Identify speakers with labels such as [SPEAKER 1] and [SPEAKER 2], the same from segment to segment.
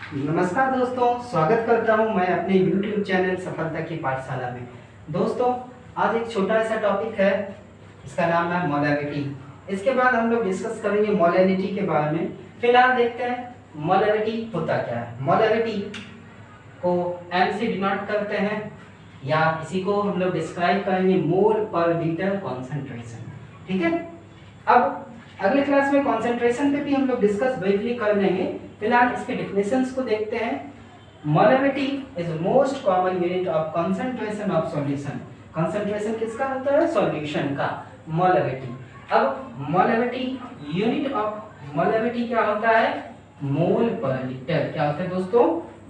[SPEAKER 1] नमस्कार दोस्तों, स्वागत करता हूं मैं अपने YouTube चैनल सफलता की पाठशाला में। दोस्तों, आज एक छोटा सा टॉपिक है, इसका नाम है मोलैरिटी। इसके बाद हम लोग डिस्कस करेंगे मोलैरिटी के बारे में। फिलहाल देखते हैं मोलैरिटी होता क्या है। मोलैरिटी को M से डिनोट करते हैं या इसी को हम लोग डिस्क्राइब करेंगे मोल पर लीटर कॉन्सेंट्रेशन। ठीक है, अब अगले क्लास में कॉन्सेंट्रेशन पे भी हम लोग डिस्कस ब्रीफली कर लेंगे। फिलहाल इसके डेफिनेशंस को देखते हैं। Molarity is most common unit of concentration of solution. Concentration किसका होता है? सॉल्यूशन का। मोलैरिटी। अब मोलैरिटी यूनिट ऑफ मोलैरिटी क्या होता है? मोल पर लीटर। क्या होता है दोस्तों?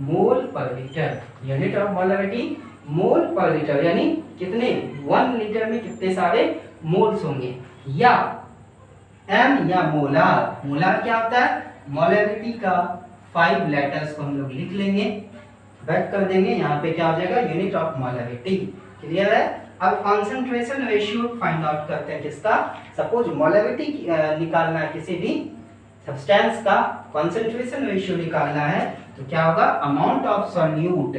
[SPEAKER 1] मोल पर लीटर। यूनिट ऑफ मोलैरिटी मोल पर लीटर, यानी कितने 1 लीटर में कितने सारे मोल्स होंगे। या एम या मोलार। मोलार क्या होता है? मोलैरिटी का 5 लेटर्स को हम लोग लिख लेंगे, बैक कर देंगे। यहाँ पे क्या हो जाएगा? Unit of molarity. क्लियर है? अब कंसंट्रेशन रेशियो फाइंड आउट करते हैं किसका? सपोज मोलैरिटी निकालना है, किसी भी सब्सटेंस का कंसंट्रेशन रेशियो निकालना है, तो क्या होगा? Amount of solute,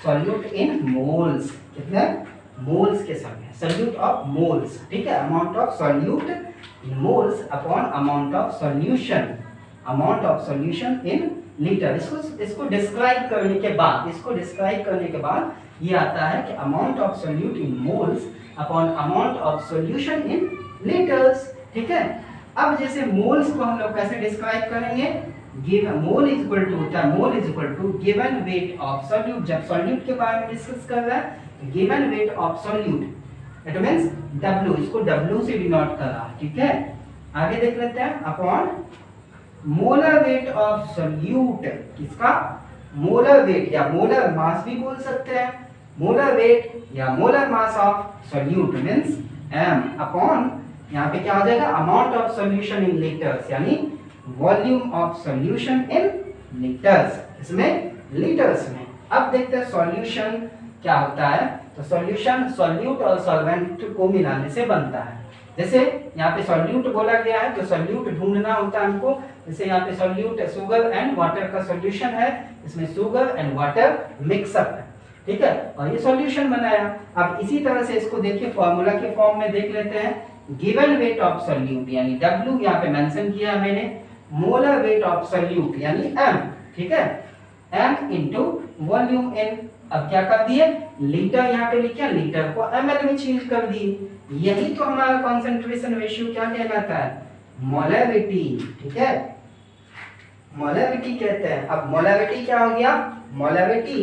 [SPEAKER 1] solute in moles. कितने मोल्स के समय? Solute of moles. ठीक है, amount of solute in moles upon amount of solution, amount of solution in litre. इसको डिस्क्राइब करने के बाद ये आता है कि amount of solute in moles upon amount of solution in litres. ठीक है, अब जैसे मोल्स को हम लोग कैसे डिस्क्राइब करेंगे? Given mole is equal to होता है, mole is equal to given weight of solute. जब सॉल्यूट के बारे में डिस्कस कर रहा है, given weight of solute, it means W, इसको W से डिनोट करा। ठीक है, आगे देख लेते हैं। Upon molar weight of solute. किसका? मोलर वेट या मोलर मास भी बोल सकते हैं। मोलर वेट या molar mass of solute means M upon, यहाँ पे क्या हो जाएगा? Amount of solution in litres, यानी volume of solution in litres, इसमें लीटर्स में। अब देखते हैं सॉल्यूशन क्या होता है। तो सॉल्यूशन सॉल्यूट और सॉल्वेंट को मिलाने से बनता है। जैसे यहाँ पे सॉल्यूट बोला गया है, तो सॉल्यूट ढूंढना होता है हमको। जैसे यहाँ पे सॉल्यूट शुगर एंड वाटर का सॉल्यूशन है, इसमें शुगर एंड वाटर मिक्सअप है। ठीक है, और ये सॉल्यूशन बनाया। अब इसी तरह से इसको देखिए, फॉर्मूला के फॉर्म में देख लेते हैं। गिवन वेट ऑफ सॉल्यूट यानी W यहाँ पे मेंशन किया मैंने, मोलर वेट ऑफ सॉल्यूट यानी M। ठीक है, M इंटू वॉल्यूम इन। अब क्या कर दिए? लीटर यहाँ पे लिखा, लीटर को ml में चेंज कर दिए। यही तो हमारा कंसंट्रेशन रेशियो क्या कहलाता है? मोलैरिटी। ठीक है, मोलैरिटी कहते हैं। अब मोलैरिटी क्या हो गया? मोलैरिटी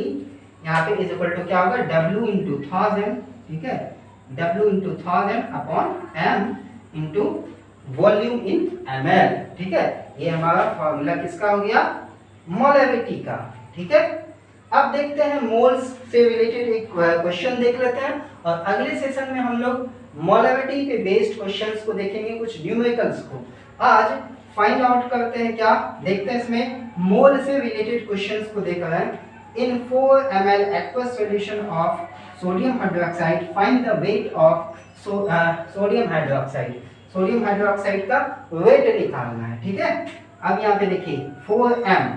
[SPEAKER 1] यहाँ पे इज इक्वल टू क्या होगा? W into 1000। ठीक है, W into 1000 upon M into volume इन ml। ठीक है, ये हमारा फॉर्मूला किसका हो गया? मोलैरिटी का। ठीक है, अब देखते हैं मोल्स से रिलेटेड एक क्वेश्चन देख लेते हैं, और अगले सेशन में हम लोग मोलैरिटी पे बेस्ड क्वेश्चंस को देखेंगे, कुछ न्यूमेरिकल्स को। आज फाइंड आउट करते हैं, क्या देखते हैं इसमें? मोल से रिलेटेड क्वेश्चंस को देख रहे हैं। इन 4 ml aqueous solution of sodium hydroxide find the weight of sodium hydroxide। Sodium hydroxide का वेट निकालना है। ठीक है, अब यहाँ पे देखिए 4m,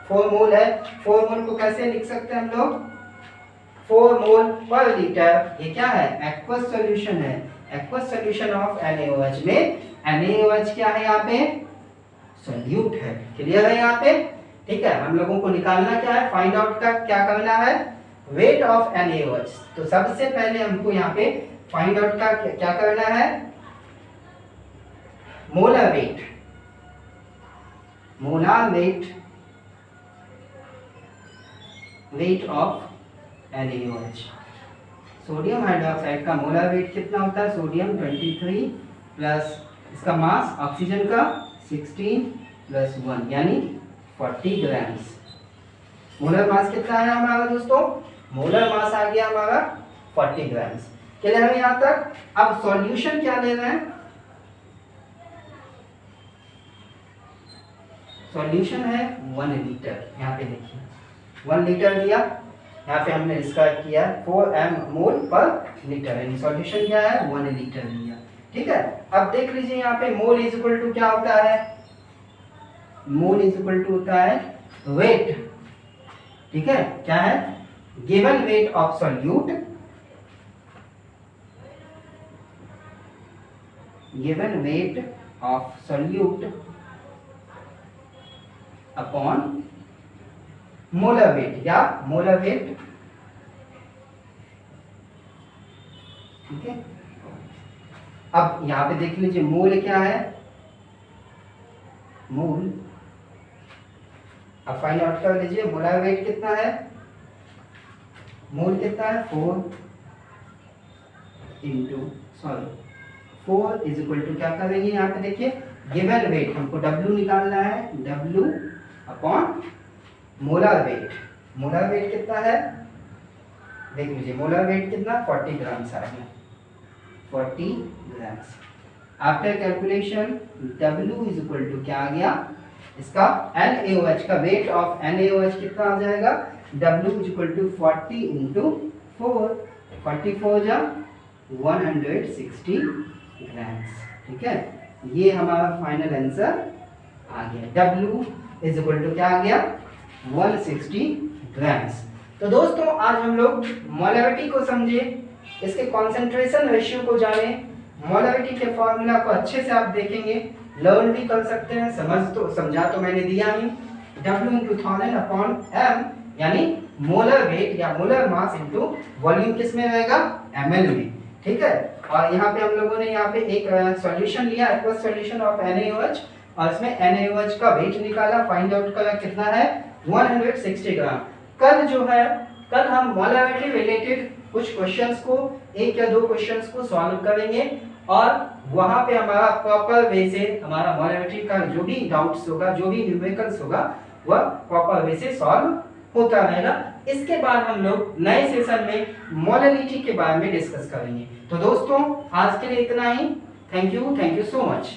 [SPEAKER 1] 4 मोल है। 4 मोल को कैसे लिख सकते हैं हम लोग? 4 मोल पर लीटर। ये क्या है? एक्वस सॉल्यूशन है, एक्वस सॉल्यूशन ऑफ NaOH में NaOH क्या है? यहाँ पे सॉल्यूट है। क्लियर है यहाँ पे? ठीक है, हम लोगों को निकालना क्या है? फाइंड आउट का क्या करना है? Weight of NaOH। तो सबसे पहले हमको यहाँ पे फाइंड आउट का क्या करना है? Molar weight, molar weight, weight of NaOH। Sodium hydroxide का मोलर वेट कितना होता है? सोडियम 23 प्लस इसका मास ऑक्सीजन का 16 प्लस 1 यानी 40 ग्राम्स। मोलर मास कितना है हमारा दोस्तों? मोलर मास आ गया हमारा 40 ग्राम्स। क्लियर है यहाँ तक? अब सॉल्यूशन क्या ले रहे हैं? सॉल्यूशन है 1 लीटर। यहाँ पे देखिए 1 लीटर दिया, यहाँ पे हमने डिस्क्राइब किया 4m मोल पर लीटर, यानी सॉल्यूशन क्या है? 1 लीटर दिया। ठीक है, अब देख लीजिए यहाँ पे मोल इज इक्वल टू क्या होता है? मोल इज इक्वल टू होता है वेट ठीक है, क्या है, given weight of solute, given weight of solute upon molar weight या मोलर वेट, ठीक है। अब यहां पे देख लीजिए मोल क्या है, मोल, अब फाइंड आउट कर लीजिए मोलर वेट कितना है, मोल कितना है 4 into sorry 4 is equal to क्या करेंगे यहाँ पे देखिए गिवन वेट, हमको W निकालना है, W upon molar wait, molar weight कितना है देख लीजिए, मोलर वेट कितना 40 ग्राम्स आ गया, 40 grams. After calculation W is equal to क्या आ गया, इसका NaOH का वेट ऑफ NaOH कितना आ जाएगा, W is equal to 40 into 4, 44 जा 160 ग्राम्स, ठीक है। ये हमारा फाइनल आंसर आ गया, W इज इक्वल टू क्या आ गया 160 ग्राम्स। तो दोस्तों आज हम लोग मोलैरिटी को समझे, इसके कॉन्सेंट्रेशन रेशियो को जाने, मोलैरिटी के फॉर्मूला को अच्छे से आप देखेंगे, लर्न भी कर सकते हैं, समझा तो मैंने दिया ही, W इंटू 1000 अपॉन M यानी मोलर वेट या मोलर मास इंटू वॉल्यूम किस में रहेगा, ml में, ठीक है। और यहाँ पे हम लोगों ने यहाँ पे एक सॉल्यूशन लिया, एक्वस सॉल्यूशन ऑफ NaOH, और इसमें NaOH का वेट निकाला, फाइंड आउट करा कितना है 160 ग्राम। कल हम मोलैरिटी रिलेटेड कुछ क्वेश्चंस को, एक या दो क्वेश्चंस को सॉल्व करेंगे और वहां पे हमारा प्रॉपर वे से हमारा मोलैरिटी का जो भी डाउट्स होगा, जो भी न्यूमेरिकल्स होगा, वह प्रॉपर वे से सॉल्व होता रहेगा। इसके बाद हम लोग नए सेशन में मोलैरिटी के बारे में डिस्कस करेंगे। तो दोस्तों आज के लिए इतना ही, थैंक यू सो मच।